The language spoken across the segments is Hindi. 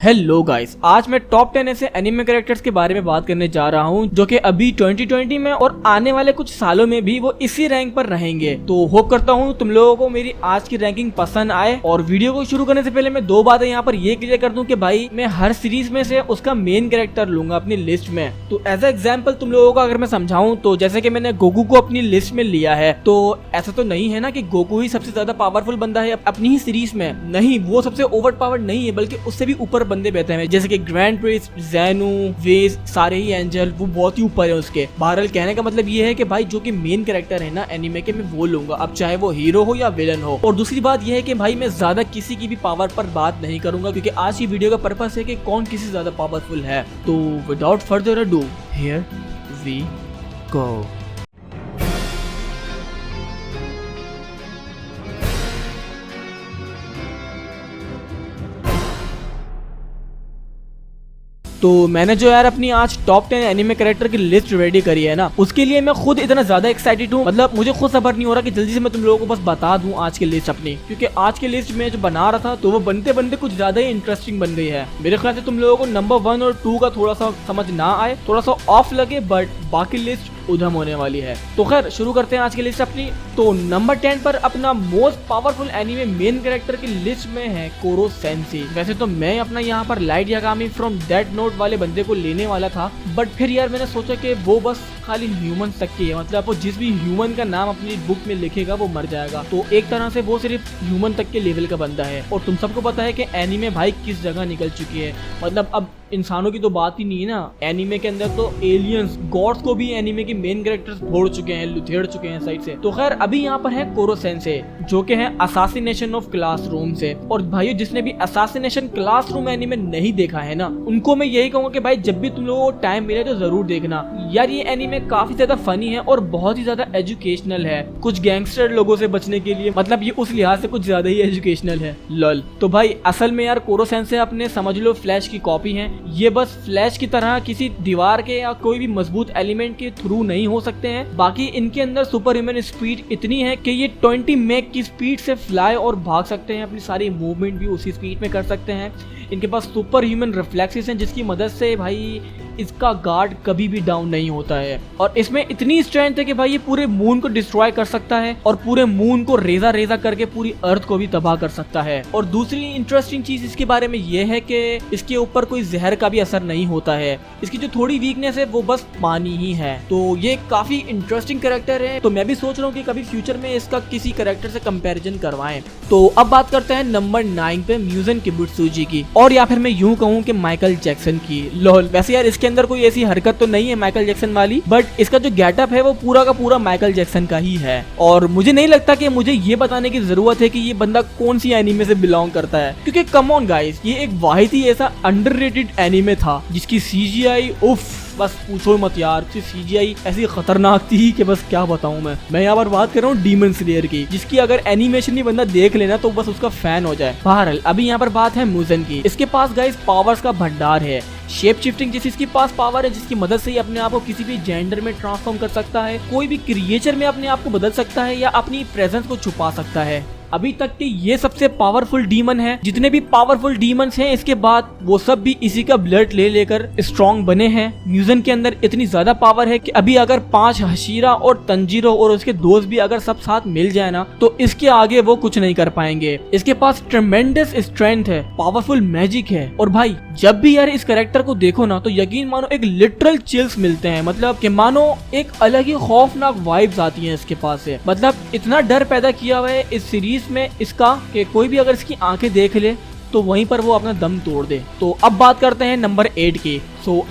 हेलो गाइस, आज मैं टॉप 10 ऐसे एनिमे कैरेक्टर्स के बारे में बात करने जा रहा हूं जो कि अभी 2020 में और आने वाले कुछ सालों में भी वो इसी रैंक पर रहेंगे। तो होप करता हूं तुम लोगों को मेरी आज की रैंकिंग पसंद आए। और वीडियो को शुरू करने से पहले मैं दो बातें यहाँ पर ये क्लियर कर दूं कि भाई मैं हर सीरीज में से उसका मेन कैरेक्टर लूंगा अपनी लिस्ट में। तो एज ए एग्जाम्पल तुम लोगों को अगर मैं समझाऊं तो जैसे कि मैंने गोकू को अपनी लिस्ट में लिया है, तो ऐसा तो नहीं है ना कि गोकू ही सबसे ज्यादा पावरफुल बंदा है अपनी ही सीरीज में। नहीं, वो सबसे ओवर पावर्ड नहीं है, बल्कि उससे भी ऊपर बंदे बैठे हैं, जैसे कि ग्रैंड प्रिंस, ज़ेनू, वेज, सारे ही एंजल, वो बहुत ही ऊपर है उसके। बहरहाल कहने का मतलब ये है कि भाई जो कि मेन कैरेक्टर है ना एनीमे के, मैं वो लूंगा, अब चाहे वो हीरो हो या विलन हो। और दूसरी बात ये है कि भाई मैं ज्यादा किसी की भी पावर पर बात नहीं करूंगा, क्योंकि आज की वीडियो का पर्पस है कि कौन किसी ज्यादा पावरफुल है। तो without further ado, here we go. तो मैंने जो यार अपनी आज टॉप 10 एनिमे कैरेक्टर की लिस्ट रेडी करी है ना, उसके लिए मैं खुद इतना ज्यादा एक्साइटेड हूँ, मतलब मुझे खुद सबर नहीं हो रहा कि जल्दी से मैं तुम लोगों को बस बता दूं आज की लिस्ट अपनी। क्योंकि आज की लिस्ट में जो बना रहा था तो वो बनते बनते कुछ ज्यादा ही इंटरेस्टिंग बन गई है। मेरे ख्याल से तुम लोगों को नंबर 1 और 2 का थोड़ा सा समझ ना आए, थोड़ा सा ऑफ लगे, बट बाकी लिस्ट उधम होने वाली है। तो खैर शुरू करते हैं आज की लिस्ट अपनी। तो नंबर 10 पर अपना most powerful anime main character की लिस्ट में है कोरो सेंसी। वैसे तो मैं अपना यहाँ पर light Yagami from death note वाले बंदे को लेने वाला था, बट फिर यार मैंने सोचा कि वो बस खाली ह्यूमन तक की है, मतलब वो जिस भी ह्यूमन का नाम अपनी बुक में लिखेगा वो मर जाएगा। तो एक तरह से वो सिर्फ ह्यूमन तक के लेवल का बंदा है। और तुम सबको पता है कि एनीमे भाई किस जगह निकल चुकी है, मतलब अब इंसानों की तो बात ही नहीं है ना, एनीमे के अंदर तो एलियंस, गॉड्स को भी एनीमे के मेन कैरेक्टर्स फोड़ चुके हैं, लुथेड़ चुके हैं साइड से। तो खैर अभी यहाँ पर है कोरो सेंसे, जो कि है असासिनेशन ऑफ क्लासरूम से। और भाइयों जिसने भी असासिनेशन क्लासरूम एनीमे नहीं देखा है ना, उनको मैं यही कहूंगा कि भाई जब भी तुम लोगों को टाइम मिले तो जरूर देखना यार। ये एनीमे काफी ज्यादा फनी है और बहुत ही ज्यादा एजुकेशनल है, कुछ गैंगस्टर लोगों से बचने के लिए, मतलब ये उस लिहाज से कुछ ज्यादा ही एजुकेशनल है, लॉल। तो भाई असल में यार कोरो सेंसे अपने समझ लो फ्लैश की कॉपी है। ये बस फ्लैश की तरह किसी दीवार के या कोई भी मजबूत एलिमेंट के थ्रू नहीं हो सकते हैं। बाकी इनके अंदर सुपर ह्यूमन स्पीड इतनी है कि ये 20 मैक की स्पीड से फ्लाई और भाग सकते हैं, अपनी सारी मूवमेंट भी उसी स्पीड में कर सकते हैं। इनके पास सुपर ह्यूमन रिफ्लेक्सेस हैं, जिसकी मदद से भाई इसका गार्ड कभी भी डाउन नहीं होता है। और इसमें इतनी स्ट्रेंथ है कि भाई ये पूरे मून को डिस्ट्रॉय कर सकता है और पूरे मून को रेजा रेजा करके पूरी अर्थ को भी तबाह कर सकता है। और दूसरी इंटरेस्टिंग चीज इसके बारे में ये है कि इसके ऊपर कोई जहर का भी असर नहीं होता है। इसकी जो थोड़ी वीकनेस है वो बस पानी ही है। तो ये काफी इंटरेस्टिंग कैरेक्टर है। तो मैं भी सोच रहा हूँ कि कभी फ्यूचर में इसका किसी कैरेक्टर से कंपैरिजन करवाएं। तो अब बात करते हैं नंबर 9 पे म्यूजन किबुत्सुजी की, और या फिर मैं यूं कहूँ कि माइकल जैक्सन की। लोल, वैसे यार इसके अंदर कोई ऐसी हरकत तो नहीं है माइकल जैक्सन वाली, बट इसका जो गेटअप है वो पूरा का पूरा माइकल जैक्सन का ही है। और मुझे नहीं लगता कि मुझे ये बताने की जरूरत है कि ये बंदा कौन सी एनीमे से बिलोंग करता है, क्योंकि कम ऑन गाइस, ये एक वाहिद ही ऐसा अंडररेटेड एनीमे था जिसकी सीजीआई उफ बस पूछो मत यार। सीजीआई ऐसी खतरनाक थी कि बस क्या बताऊं मैं यहाँ पर बात कर रहा हूँ डीमन स्लेयर की, जिसकी अगर एनिमेशन ही बंदा देख लेना तो बस उसका फैन हो जाए। बहरहाल अभी यहाँ पर बात है म्यूजन की। इसके पास गाइस पावर्स का भंडार है। शेप शिफ्टिंग जैसी इसके पास पावर है, जिसकी मदद से ही अपने आप को किसी भी जेंडर में ट्रांसफॉर्म कर सकता है, कोई भी क्रिएचर में अपने आप को बदल सकता है या अपनी प्रेजेंस को छुपा सकता है। अभी तक के ये सबसे पावरफुल डीमन है। जितने भी पावरफुल डीमंस हैं इसके बाद वो सब भी इसी का ब्लड ले लेकर स्ट्रॉन्ग बने हैं। म्यूजन के अंदर इतनी ज्यादा पावर है कि अभी अगर 5 हशीरा और तंजीरो और उसके दोस्त भी अगर सब साथ मिल जाए ना, तो इसके आगे वो कुछ नहीं कर पाएंगे। इसके पास ट्रेमेंडस स्ट्रेंथ है, पावरफुल मैजिक है। और भाई जब भी यार इस कैरेक्टर को देखो ना, तो यकीन मानो एक लिटरल चिल्स मिलते हैं, मतलब कि मानो एक अलग ही खौफनाक वाइब्स आती हैं इसके पास से। मतलब इतना डर पैदा किया हुआ है इस सीरीज में इसका कि कोई भी अगर इसकी आंखें देख ले तो वहीं पर वो अपना दम तोड़ दे। तो अब बात करते हैं नंबर 8 की।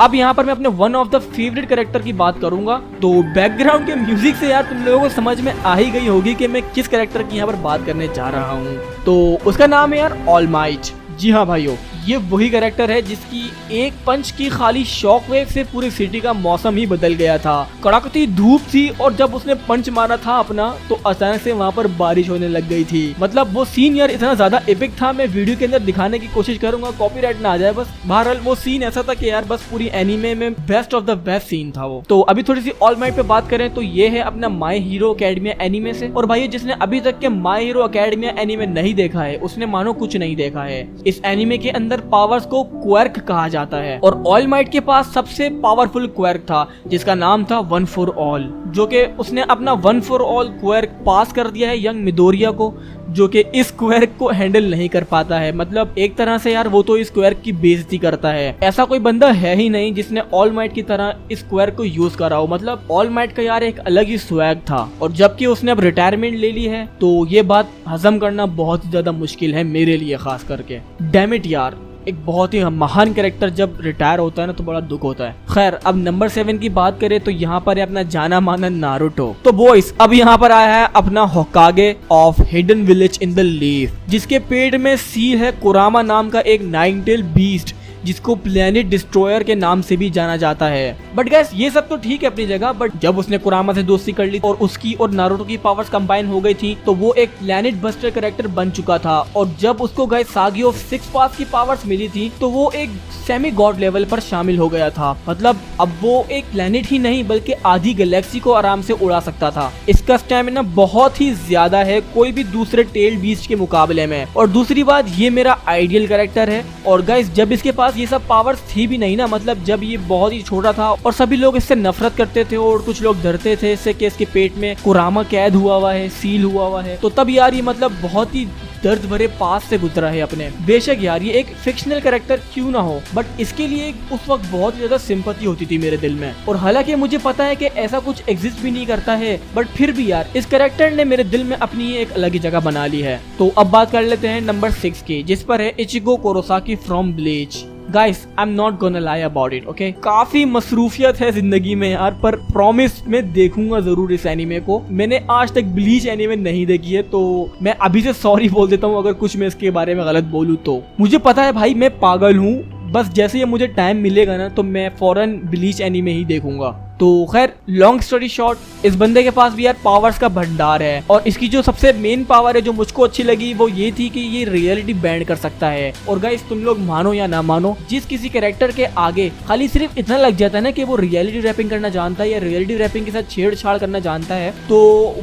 अब यहाँ पर मैं अपने one of the favourite character की बात करूंगा। तो बैकग्राउंड के म्यूजिक से यार तुम लोगों को समझ में आ ही गई होगी कि मैं किस कैरेक्टर की यहाँ पर बात करने जा रहा हूँ। तो उसका नाम है यार ऑल माइट। जी हाँ भाइयों, ये वही कैरेक्टर है जिसकी एक पंच की खाली शॉक वेव से पूरी सिटी का मौसम ही बदल गया था। कड़कती धूप थी और जब उसने पंच मारा था अपना, तो अचानक से वहाँ पर बारिश होने लग गई थी। मतलब वो सीन यार इतना ज्यादा एपिक था, मैं वीडियो के अंदर दिखाने की कोशिश करूंगा, कॉपीराइट ना आ जाए बस। बहरहाल वो सीन ऐसा था कि यार बस पूरी एनीमे में best of the best scene था वो। तो अभी थोड़ी सी ऑल माइट पे बात करें तो ये है अपना माई हीरो अकेडमिया एनीमे से। और भाई जिसने अभी तक के माई हीरो अकेडमिया एनीमे नहीं देखा है उसने मानो कुछ नहीं देखा है। इस एनीमे के अंदर अंदर पावर्स को क्वर्क कहा जाता है और ऑल माइट के पास सबसे पावरफुल क्वर्क था जिसका नाम था वन फॉर ऑल, जो कि उसने अपना वन फॉर ऑल क्वर्क पास कर दिया है यंग मिडोरिया को, जो कि इस क्वर्क को हैंडल नहीं कर पाता है। मतलब एक तरह से यार वो तो इस क्वर्क की बेइज्जती करता है। ऐसा कोई बंदा है ही नहीं जिसने ऑल माइट की तरह इस क्वर्क को यूज करा हो। मतलब ऑल माइट का यार एक अलग ही स्वैग था और जबकि उसने अब रिटायरमेंट ले ली है तो ये बात हजम करना बहुत ही ज्यादा मुश्किल है मेरे लिए खास करके। डैम इट यार, एक बहुत ही महान कैरेक्टर जब रिटायर होता है ना तो बड़ा दुख होता है। खैर अब नंबर 7 की बात करें तो यहाँ पर है अपना जाना माना नारुतो। तो बॉयज अब यहाँ पर आया है अपना होकागे of hidden village in the leaf, जिसके पेट में सील है कुरामा नाम का एक 9 टेल बीस्ट जिसको प्लेनेट डिस्ट्रॉयर के नाम से भी जाना जाता है। बट गैस ये सब तो ठीक है अपनी जगह, बट जब उसने कुरामा से दोस्ती कर ली और उसकी और नारुतो की पावर्स कंबाइन हो गई थी तो वो एक प्लेनेट बस्टर कैरेक्टर बन चुका था। और जब उसको गैस सागी ऑफ 6 पास की पावर्स मिली थी तो वो एक सेमी गॉड लेवल पर शामिल हो गया था। मतलब अब वो एक प्लेनेट ही नहीं बल्कि आधी गैलेक्सी को आराम से उड़ा सकता था। इसका स्टैमिना बहुत ही ज्यादा है कोई भी दूसरे टेल बीस्ट के मुकाबले में। और दूसरी बात ये मेरा आइडियल कैरेक्टर है। और गाइस जब इसके पास ये सब पावर्स थी भी नहीं ना, मतलब जब ये बहुत ही छोटा था और सभी लोग इससे नफरत करते थे और कुछ लोग डरते थे इससे कि इसके पेट में कुरामा कैद हुआ है, सील हुआ है, तो तब यार ये मतलब बहुत ही दर्द भरे पास से गुजरा है अपने। बेशक यार ये एक फिक्शनल कैरेक्टर क्यों ना हो बट इसके लिए उस वक्त बहुत ज्यादा सिंपैथी होती थी मेरे दिल में। और हालांकि मुझे पता है कि ऐसा कुछ एग्जिस्ट भी नहीं करता है बट फिर भी यार इस कैरेक्टर ने मेरे दिल में अपनी एक अलग ही जगह बना ली है। तो अब बात कर लेते हैं नंबर 6 की, जिस पर है Ichigo Kurosaki from bleach. Guys I am not gonna lie about it, okay. काफी मसरूफियत है जिंदगी में यार, पर प्रॉमिस मैं देखूंगा जरूर इस एनीमे को। मैंने आज तक ब्लीच एनीमे नहीं देखी है तो मैं अभी से सॉरी बोल देता हूँ अगर कुछ मैं इसके बारे में गलत बोलूँ तो। मुझे पता है भाई मैं पागल हूँ, बस जैसे ये मुझे टाइम मिलेगा ना तो मैं फौरन ब्लीच एनीमे ही देखूंगा। तो खैर लॉन्ग स्टोरी शॉर्ट, इस बंदे के पास भी यार पावर्स का भंडार है और इसकी जो सबसे मेन पावर है जो मुझको अच्छी लगी वो ये थी कि ये रियलिटी बैंड कर सकता है। और गाइस तुम लोग मानो या ना मानो, जिस किसी कैरेक्टर के आगे खाली सिर्फ इतना लग जाता है ना कि वो रियलिटी रैपिंग करना जानता है या रियलिटी रैपिंग के साथ छेड़छाड़ करना जानता है, तो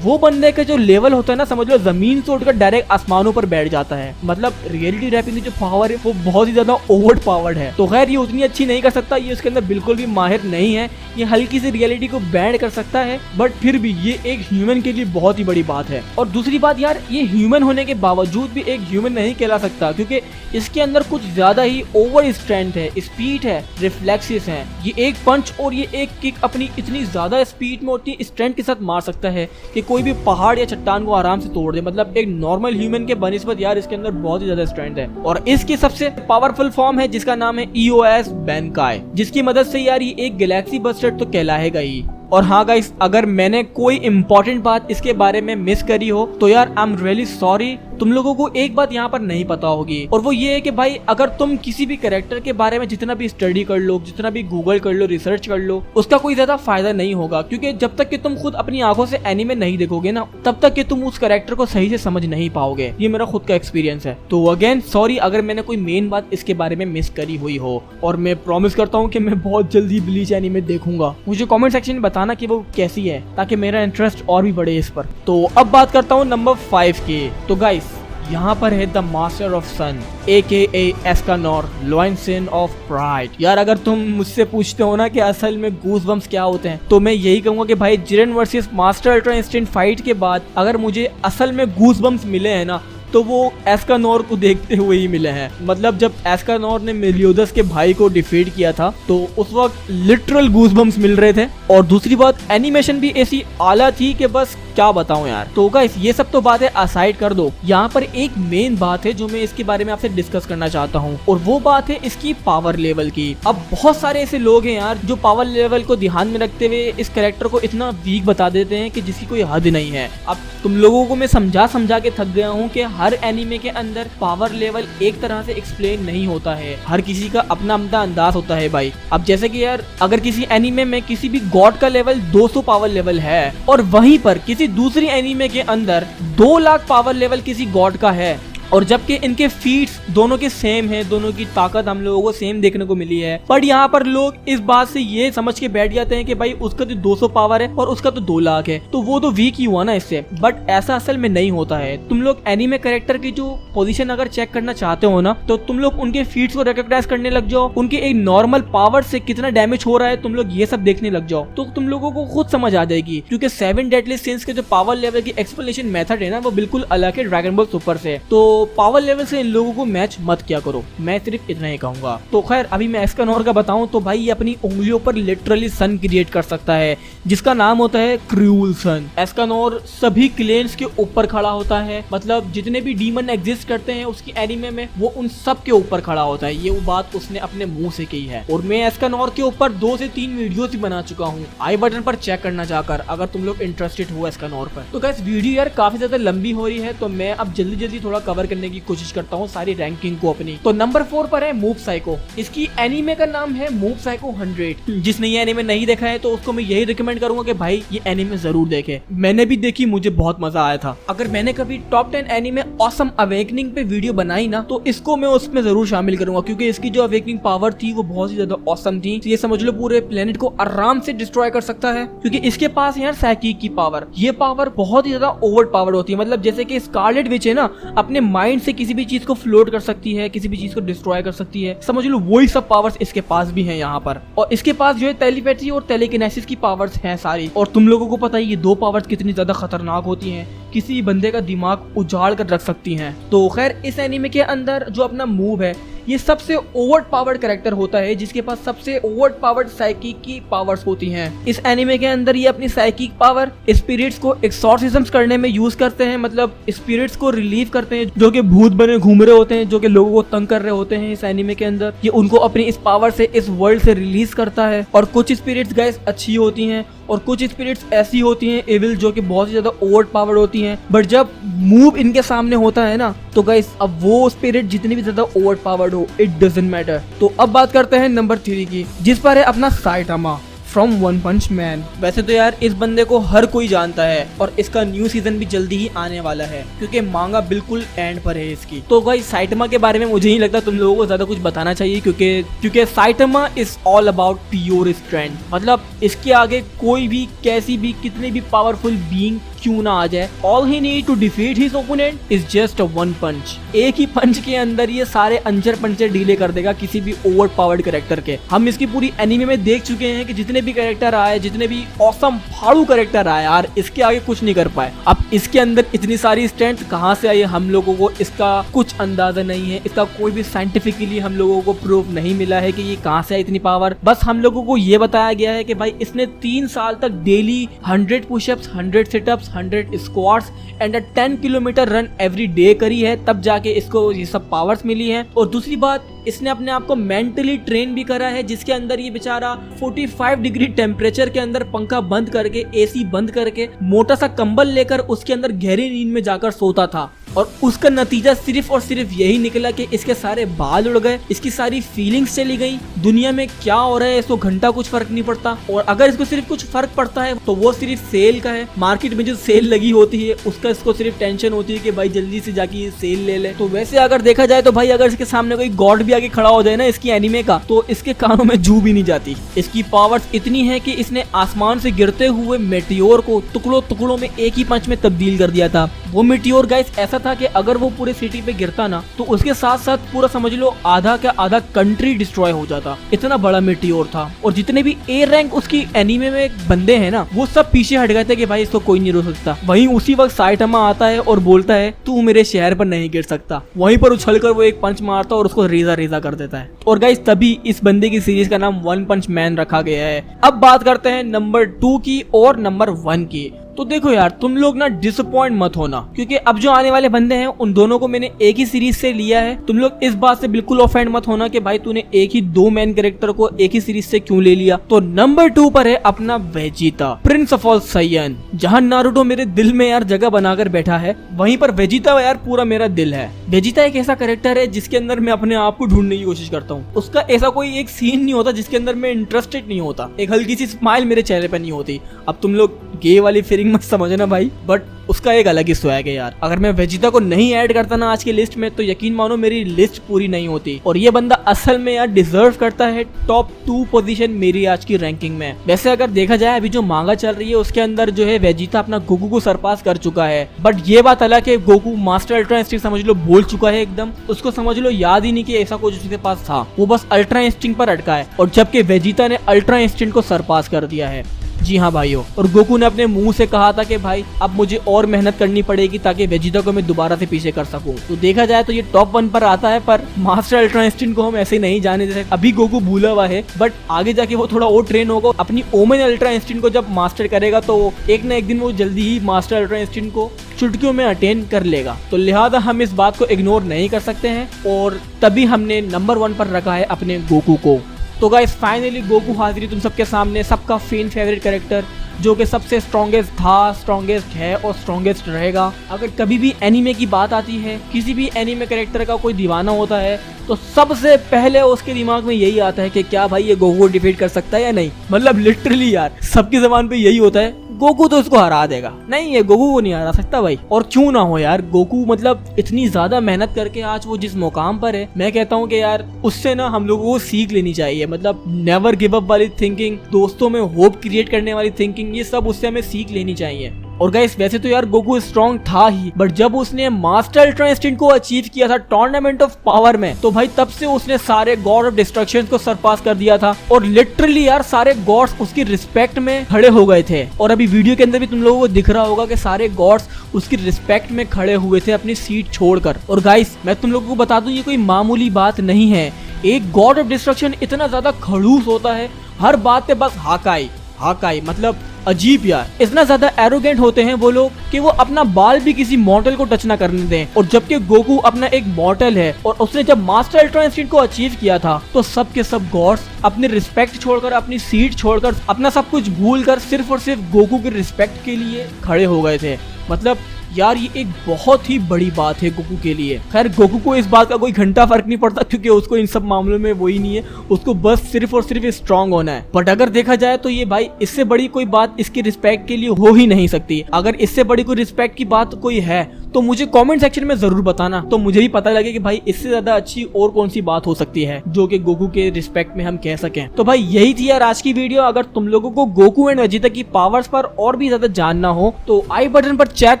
वो बंदे का जो लेवल होता है ना समझ लो जमीन से उठकर डायरेक्ट आसमानों पर बैठ जाता है। मतलब रियलिटी रैपिंग की जो पावर है वो बहुत ही ज्यादा ओवर पावर्ड है। तो खैर ये उतनी अच्छी नहीं कर सकता, ये उसके अंदर बिल्कुल भी माहिर नहीं है, ये हल्की सी रियलिटी को बैंड कर सकता है बट फिर भी ये एक ह्यूमन के लिए बहुत ही बड़ी बात है। और दूसरी बात यार ये ह्यूमन होने के बावजूद भी एक ह्यूमन नहीं कहला सकता क्योंकि इसके अंदर कुछ ज्यादा ही ओवर स्ट्रेंथ है, स्पीड है, रिफ्लेक्सेस हैं। ये एक पंच और ये एक किक अपनी इतनी ज्यादा स्पीड में उतनी स्ट्रेंथ के साथ मार सकता है कि कोई भी पहाड़ या चट्टान को आराम से तोड़ दे। मतलब एक नॉर्मल ह्यूमन के बनिस्बत यार इसके अंदर बहुत ही ज्यादा स्ट्रेंथ है। और इसकी सबसे पावरफुल फॉर्म है जिसका नाम है EOS बेनकाई, जिसकी मदद से यार ये एक गैलेक्सी बस्टर तो कहलाएगा ही। और हाँ गाइस अगर मैंने कोई इम्पोर्टेंट बात इसके बारे में मिस करी हो तो यार आई एम रियली सॉरी। तुम लोगों को एक बात यहाँ पर नहीं पता होगी और वो ये है कि भाई अगर तुम किसी भी कैरेक्टर के बारे में जितना भी स्टडी कर लो, जितना भी गूगल कर लो, रिसर्च कर लो, उसका कोई ज्यादा फायदा नहीं होगा क्योंकि जब तक कि तुम खुद अपनी आंखों से एनीमे नहीं देखोगे ना तब तक कि तुम उस कैरेक्टर को सही से समझ नहीं पाओगे। ये मेरा खुद का एक्सपीरियंस है। तो अगेन सॉरी अगर मैंने कोई मेन बात इसके बारे में मिस करी हुई हो और मैं प्रॉमिस करता हूँ कि मैं बहुत जल्दी ब्लीच एनीमे देखूंगा। मुझे कॉमेंट सेक्शन में बताना कि वो कैसी है ताकि मेरा इंटरेस्ट और भी बढ़े इस पर। तो अब बात करता हूँ नंबर 5 की। तो गाइस यहाँ पर है the master of sun AKA Escanor lion's sin of pride. यार अगर तुम मुझसे पूछते हो ना कि असल में गूज़बम्प्स क्या होते हैं तो मैं यही कहूंगा कि भाई Jiren versus master ultra instant fight के बाद अगर मुझे असल में गूज़बम्प्स मिले हैं ना तो वो एस्कानोर को देखते हुए ही मिले हैं। मतलब जब एस्कानोर ने मेलियोदस के भाई को डिफीट किया था तो उस वक्त लिटरल गूज़बम्प्स मिल रहे थे। और दूसरी बात एनिमेशन भी ऐसी आला थी कि बस क्या बताऊं यार। तो गाइस ये सब तो बातें असाइड कर दो, यहाँ पर एक मेन बात है जो मैं इसके बारे में आपसे डिस्कस करना चाहता हूँ और वो बात है इसकी पावर लेवल की। अब बहुत सारे ऐसे लोग हैं यार जो पावर लेवल को ध्यान में रखते हुए इस कैरेक्टर को इतना वीक बता देते हैं कि जिसकी कोई हद नहीं है। अब तुम लोगों को मैं समझा के थक गया हूँ कि हर एनीमे के अंदर पावर लेवल एक तरह से एक्सप्लेन नहीं होता है, हर किसी का अपना अपना अंदाज होता है भाई। अब जैसे कि यार अगर किसी एनीमे में किसी भी गॉड का लेवल 200 पावर लेवल है और वहीं पर किसी दूसरी एनीमे के अंदर 2 लाख पावर लेवल किसी गॉड का है और जबकि इनके फीट्स दोनों के सेम है, दोनों की ताकत हम लोगों को सेम देखने को मिली है, बट यहाँ पर लोग इस बात से ये समझ के बैठ जाते हैं कि भाई उसका तो 200 पावर है और उसका तो 2 लाख है, तो वो तो वीक ही हुआ ना इससे। बट ऐसा असल में नहीं होता है। तुम लोग एनीमे कैरेक्टर की जो पोजीशन अगर चेक करना चाहते हो ना, तो तुम लोग उनके फीट्स को रिकॉग्नाइज करने लग जाओ, उनके एक नॉर्मल पावर से कितना डैमेज हो रहा है तुम लोग ये सब देखने लग जाओ, तो तुम लोगों को खुद समझ आ जाएगी। क्योंकि 7 डेडली सिंस के जो पावर लेवल की एक्सप्लेनेशन मेथड है ना, वो बिल्कुल अलग है ड्रैगन बॉल सुपर से। तो पावर लेवल से इन लोगों को मैच मत किया करो, मैं सिर्फ इतना ही कहूंगा। तो खैर अभी मैं एस्कानोर का बताऊं तो भाई ये अपनी उंगलियों पर लिटरली सन क्रिएट कर सकता है, जिसका नाम होता है क्रूल सन। एस्कानोर सभी क्लेन्स के ऊपर खड़ा होता है, मतलब जितने भी डीमन एग्जिस्ट करते हैं उसकी एनीमे में, वो उन सब के ऊपर खड़ा होता है। ये वो बात उसने अपने मुंह से की है। और मैं एस्कानोर के ऊपर 2 से 3 वीडियोस भी बना चुका हूँ, आई बटन पर चेक करना जाकर अगर तुम लोग इंटरेस्टेड हो एस्कानोर पर। तो गाइस वीडियो यार काफी ज्यादा लंबी हो रही है, तो मैं अब जल्दी जल्दी थोड़ा कवर करने की कोशिश करता हूँ सारी रैंकिंग को अपनी। तो नंबर 4 पर है मूव साइको। इसकी एनीमे का नाम है मूव साइको 100। जिसने ये एनीमे नहीं देखा है तो उसको मैं यही रिकमेंड करूंगा कि भाई ये एनीमे जरूर देखे। मैंने भी देखी, मुझे बहुत मजा आया था। अगर मैंने कभी टॉप 10 एनीमे ऑसम अवेकनिंग पे वीडियो बनाई ना, तो इसको मैं उसमें जरूर शामिल करूंगा, क्योंकि इसकी जो अवेकनिंग पावर थी वो बहुत ही ज्यादा ऑसम थी। ये समझ लो पूरे प्लेनेट को आराम से डिस्ट्रॉय कर सकता है, क्योंकि इसके पास यार साइकिक की पावर, ये पावर बहुत ही ज्यादा ओवर पावर होती है। मतलब जैसे कि स्कारलेट विच है ना, अपने माइंड से किसी भी चीज को फ्लोट कर सकती है, किसी भी चीज को डिस्ट्रॉय कर सकती है, समझ लो वही सब पावर्स इसके पास भी हैं यहाँ पर। और इसके पास जो है टेलीपैथी और टेलीकिनेसिस की पावर्स हैं सारी। और तुम लोगों को पता है ये 2 पावर्स कितनी ज्यादा खतरनाक होती हैं, किसी बंदे का दिमाग उजाड़ कर रख सकती हैं। तो खैर इस एनीमे के अंदर जो अपना मूव है, ये सबसे ओवर पावर्ड कैरेक्टर होता है, जिसके पास सबसे ओवर पावर्ड साइकिक की पावर्स होती हैं। इस एनीमे के अंदर ये अपनी साइकिक पावर स्पिरिट्स को एक्सॉर्सिज्म्स करने में यूज करते हैं, मतलब स्पिरिट्स को रिलीव करते हैं जो कि भूत बने घूम रहे होते हैं, जो कि लोगों को तंग कर रहे होते हैं। इस एनीमे के अंदर ये उनको अपनी इस पावर से इस वर्ल्ड से रिलीज करता है। और कुछ स्पिरिट्स गाइस अच्छी होती हैं और कुछ स्पिरिट्स ऐसी होती हैं एविल, जो कि बहुत ही ज्यादा ओवर पावर्ड होती हैं। बट जब मूव इनके सामने होता है ना, तो गाइस अब वो स्पिरिट जितनी भी ज्यादा ओवर पावर्ड हो, इट डजंट मैटर। तो अब बात करते हैं नंबर 3 की, जिस पर है अपना Saitama from One Punch Man. वैसे तो यार इस बंदे को हर कोई जानता है और इसका न्यू सीजन भी जल्दी ही आने वाला है, क्योंकि मांगा बिल्कुल एंड पर है इसकी। तो भाई साइटामा के बारे में मुझे नहीं लगता तुम लोगों को ज्यादा कुछ बताना चाहिए, क्योंकि Saitama is all about pure strength. मतलब इसके आगे कोई भी कैसी भी कितनी भी पावरफुल बीइंग क्यों ना आ जाए, all he need to defeat his opponent is just a one punch. एक ही पंच के अंदर ये सारे अंजर पंचर डीले कर देगा किसी भी ओवर पावर्ड कैरेक्टर के। हम इसकी पूरी एनीमे में देख चुके हैं कि जितने भी कैरेक्टर आए, जितने भी ऑसम फाड़ू कैरेक्टर आए यार, इसके आगे कुछ नहीं कर पाए। अब इसके अंदर इतनी सारी स्ट्रेंथ कहाँ से आई, हम लोगों को इसका कुछ अंदाजा नहीं है। इसका कोई भी साइंटिफिकली हम लोगों को प्रूफ नहीं मिला है कि ये कहाँ से आई इतनी पावर। बस हम लोगों को ये बताया गया है कि भाई इसने 3 साल तक daily 100 pushups, 100 sit-ups, 100 squats and 10 kilometre run every day करी है, तब जाके इसको ये सब पावर्स मिली हैं। और दूसरी बात, इसने अपने आप को मेंटली ट्रेन भी करा है, जिसके अंदर ये बेचारा 45 डिग्री टेम्परेचर के अंदर पंखा बंद करके, एसी बंद करके, मोटा सा कंबल लेकर उसके अंदर गहरी नींद में जाकर सोता था। और उसका नतीजा सिर्फ और सिर्फ यही निकला कि इसके सारे बाल उड़ गए, इसकी सारी फीलिंग्स चली गई। दुनिया में क्या हो रहा है इसको घंटा कुछ फर्क नहीं पड़ता, और अगर इसको सिर्फ कुछ फर्क पड़ता है तो वो सिर्फ सेल का है। मार्केट में जो सेल लगी होती है उसका इसको सिर्फ टेंशन होती है कि भाई जल्दी से जाके ये सेल ले ले। तो वैसे अगर देखा जाए तो भाई अगर इसके सामने कोई गॉड भी आगे खड़ा हो जाए ना इसकी एनीमे का, तो इसके कानों में जू भी नहीं जाती। इसकी पावर्स इतनी है कि इसने आसमान से गिरते हुए मेटियोर को टुकड़ों टुकड़ों में एक ही पंच में तब्दील कर दिया था। वो मेटियोर गाइस ऐसा था कि अगर वो पूरे सिटी पे गिरता ना, तो उसके साथ साथ पूरा समझ लो आधा का आधा कंट्री डिस्ट्रॉय हो जाता। इतना बड़ा मेटियोर था। और जितने भी ए रैंक उसकी एनीमे में बंदे हैं ना, वो सब पीछे हट गए थे कि भाई इसको कोई नहीं रोक सकता। वहीं उसी वक्त साइटामा आता है और बोलता है तू मेरे शहर पर नहीं गिर सकता। वहीं पर उछलकर वो एक पंच मारता और उसको रेजा रेजा कर देता है। और गाइस तभी इस बंदे की सीरीज का नाम वन पंच मैन रखा गया है। अब बात करते हैं नंबर 2 की और नंबर 1 की। तो देखो यार तुम लोग ना डिसअपॉइंट मत होना, क्योंकि अब जो आने वाले बंदे हैं उन दोनों को मैंने एक ही सीरीज से लिया है। तुम लोग इस बात से बिल्कुल ऑफेंड मत होना कि भाई तूने एक ही 2 मेन कैरेक्टर को एक ही सीरीज से क्यों ले लिया। तो नंबर 2 पर है अपना वेजिटा, प्रिंस ऑफ ऑल साइयन। जहां नारुतो मेरे दिल में यार जगह बनाकर बैठा है, वहीं पर वेजिटा यार पूरा मेरा दिल है। वेजिटा एक ऐसा कैरेक्टर है जिसके अंदर मैं अपने आप को ढूंढने की कोशिश करता हूँ। उसका ऐसा कोई एक सीन नहीं होता जिसके अंदर मैं इंटरेस्टेड नहीं होता, एक हल्की सी स्माइल मेरे चेहरे पर नहीं होती। अब तुम लोग गे वाली फीलिंग मत समझना भाई, बट उसका एक अलग ही स्वैग है यार। अगर मैं वेजिटा को नहीं ऐड करता ना आज की लिस्ट में तो यकीन मानो मेरी लिस्ट पूरी नहीं होती। और ये बंदा असल में यार डिजर्व करता है टॉप 2 पोजीशन मेरी आज की रैंकिंग में। वैसे अगर देखा जाए अभी जो मांगा चल रही है उसके अंदर जो है वेजिटा अपना गोकू को सरपास कर चुका है, बट ये बात अलग है गोकू मास्टर अल्ट्रा इंस्टिंक्ट समझ लो भूल चुका है एकदम। उसको समझ लो याद ही नहीं कि ऐसा कुछ उसके पास था, वो बस अल्ट्रा इंस्टिंक्ट पर अटका है। और जबकि वेजिटा ने अल्ट्रा इंस्टिंक्ट को सरपास कर दिया है। जी हाँ भाइयों, और गोकू ने अपने मुंह से कहा था कि भाई अब मुझे और मेहनत करनी पड़ेगी ताकि वेजिटा को मैं दोबारा से पीछे कर सकूं। तो देखा जाए तो ये टॉप 1 पर आता है, पर मास्टर अल्ट्रा इंस्टिंक्ट को हम ऐसे नहीं जाने दे सकते। अभी गोकू भूला हुआ है, बट आगे जाके वो थोड़ा और ट्रेन होगा। अपनी ओमेन अल्ट्रा इंस्टिंक्ट को जब मास्टर करेगा तो एक ना एक दिन वो जल्दी ही मास्टर अल्ट्रा इंस्टिंक्ट को चुटकियों में अटेन कर लेगा। तो लिहाजा हम इस बात को इग्नोर नहीं कर सकते हैं, और तभी हमने नंबर 1 पर रखा है अपने गोकू को। तो गाइस फाइनली गोकू हाजिर है तुम सबके सामने, सबका फैन फेवरेट कैरेक्टर जो कि सबसे स्ट्रॉन्गेस्ट था, स्ट्रॉन्गेस्ट है और स्ट्रॉन्गेस्ट रहेगा। अगर कभी भी एनीमे की बात आती है, किसी भी एनीमे कैरेक्टर का कोई दीवाना होता है तो सबसे पहले उसके दिमाग में यही आता है कि क्या भाई ये गोकू को डिफीट कर सकता है या नहीं। मतलब लिटरली यार सबकी जबान पे यही होता है, गोकू तो उसको हरा देगा। नहीं, ये गोकू को नहीं हरा सकता भाई। और क्यों ना हो यार, गोकू मतलब इतनी ज्यादा मेहनत करके आज वो जिस मुकाम पर है, मैं कहता हूँ कि यार उससे ना हम लोगों को सीख लेनी चाहिए। मतलब नेवर गिव अप वाली थिंकिंग, दोस्तों में होप क्रिएट करने वाली थिंकिंग, ये सब उससे हमें सीख लेनी चाहिए। और गाइस वैसे तो यार गोकू स्ट्रॉन्ग था ही, बट जब उसने मास्टर अल्ट्रा इंस्टिंक्ट को अचीव किया था टूर्नामेंट ऑफ पावर में, तो भाई तब से उसने सारे गॉड ऑफ डिस्ट्रक्शन को सरपास कर दिया था। और लिटरली यार सारे गॉड्स उसकी रिस्पेक्ट में खड़े हो गए थे। और अभी वीडियो के अंदर भी तुम लोगों को दिख रहा होगा कि सारे गॉड्स उसकी रिस्पेक्ट में खड़े हुए थे अपनी सीट छोड़कर। और गाइस मैं तुम लोगों को बता दूं ये कोई मामूली बात नहीं है। एक गॉड ऑफ डिस्ट्रक्शन इतना ज्यादा खड़ूस होता है, हर बात पे बस हाकाई हाकाई, मतलब अजीब यार। इतना ज्यादा एरोगेंट होते हैं वो लोग कि वो अपना बाल भी किसी मॉर्टल को टच ना करने दें। और जबकि गोकू अपना एक मॉर्टल है और उसने जब मास्टर अल्ट्रा इंस्टिंक्ट को अचीव किया था तो सब के सब गॉड्स अपनी रिस्पेक्ट छोड़कर, अपनी सीट छोड़कर, अपना सब कुछ भूलकर सिर्फ और सिर्फ गोकू की रिस्पेक्ट के लिए खड़े हो गए थे। मतलब यार ये एक बहुत ही बड़ी बात है गोकू के लिए। खैर गोकू को इस बात का कोई घंटा फर्क नहीं पड़ता क्योंकि उसको इन सब मामलों में वही नहीं है, उसको बस सिर्फ और सिर्फ स्ट्रांग होना है। बट अगर देखा जाए तो ये भाई इससे बड़ी कोई बात इसकी रिस्पेक्ट के लिए हो ही नहीं सकती। अगर इससे बड़ी कोई रिस्पेक्ट की बात कोई है तो मुझे कमेंट सेक्शन में जरूर बताना, तो मुझे भी पता लगे कि भाई इससे ज्यादा अच्छी और कौन सी बात हो सकती है जो कि गोकू के रिस्पेक्ट में हम कह सकें। तो भाई यही थी यार आज की वीडियो। अगर तुम लोगों को गोकू एंड वेजिटा की पावर्स पर और भी ज्यादा जानना हो तो आई बटन पर चेक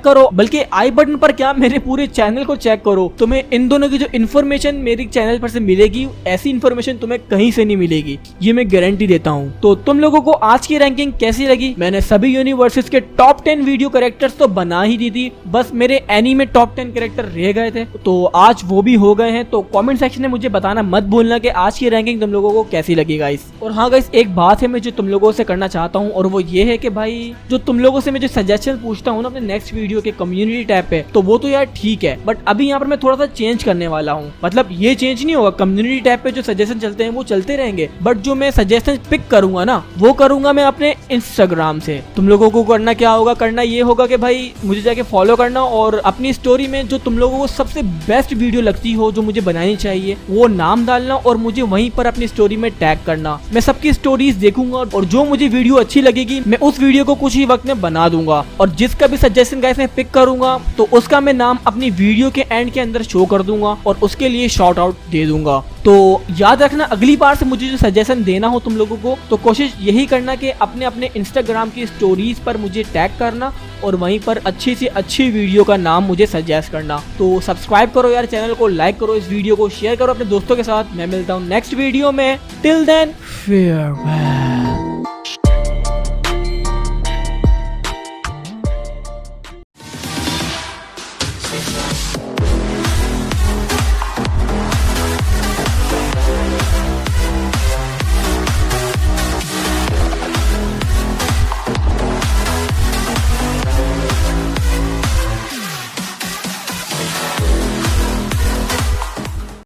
करो, बल्कि आई बटन पर क्या मेरे पूरे चैनल को चेक करो। तुम्हें इन दोनों की जो इन्फॉर्मेशन मेरे चैनल पर से मिलेगी, ऐसी इन्फॉर्मेशन तुम्हें कहीं से नहीं मिलेगी, ये मैं गारंटी देता हूँ। तो तुम लोगों को आज की रैंकिंग कैसी लगी? मैंने सभी यूनिवर्सेस के टॉप 10 वीडियो कैरेक्टर्स तो बना ही दी थी, बस मेरे एनीमे टॉप 10 कैरेक्टर रह गए थे, तो आज वो भी हो गए हैं। तो कमेंट सेक्शन में मुझे बताना मत भूलना कि आज की रैंकिंग तुम लोगों को कैसी लगी गाइस। और हाँ गाइस एक बात है मैं जो तुम लोगों से करना चाहता हूँ, और वो ये है कि भाई जो तुम लोगों से मैं जो सजेशन पूछता हूँ ना अपने नेक्स्ट वीडियो के कम्युनिटी टैब पे, तो वो तो यार ठीक है, बट अभी यहाँ पर मैं थोड़ा सा चेंज करने वाला हूँ। मतलब ये चेंज नहीं होगा, कम्युनिटी टैब पे जो सजेशन चलते हैं वो चलते रहेंगे, बट जो मैं सजेशन पिक करूंगा ना वो करूंगा मैं अपने इंस्टाग्राम से। तुम लोगों को करना क्या होगा, करना ये होगा कि भाई मुझे जाके फॉलो करना और अपनी स्टोरी में जो तुम लोगों को सबसे बेस्ट वीडियो लगती हो जो मुझे बनानी चाहिए वो नाम डालना और मुझे वहीं पर अपनी स्टोरी में टैग करना। मैं सबकी स्टोरीज देखूंगा और जो मुझे वीडियो अच्छी लगेगी मैं उस वीडियो को कुछ ही वक्त में बना दूंगा, और जिसका भी सजेशन गाइस मैं पिक करूंगा तो उसका मैं नाम अपनी वीडियो के एंड के अंदर शो कर दूंगा और उसके लिए शॉर्ट आउट दे दूंगा। तो याद रखना अगली बार से मुझे जो सजेशन देना हो तुम लोगों को तो कोशिश यही करना कि अपने अपने इंस्टाग्राम की स्टोरीज पर मुझे टैग करना और वहीं पर अच्छी से अच्छी वीडियो का नाम मुझे सजेस्ट करना। तो सब्सक्राइब करो यार चैनल को, लाइक करो, इस वीडियो को शेयर करो अपने दोस्तों के साथ। मैं मिलता हूँ नेक्स्ट वीडियो में, टिल देन फेयरवेल।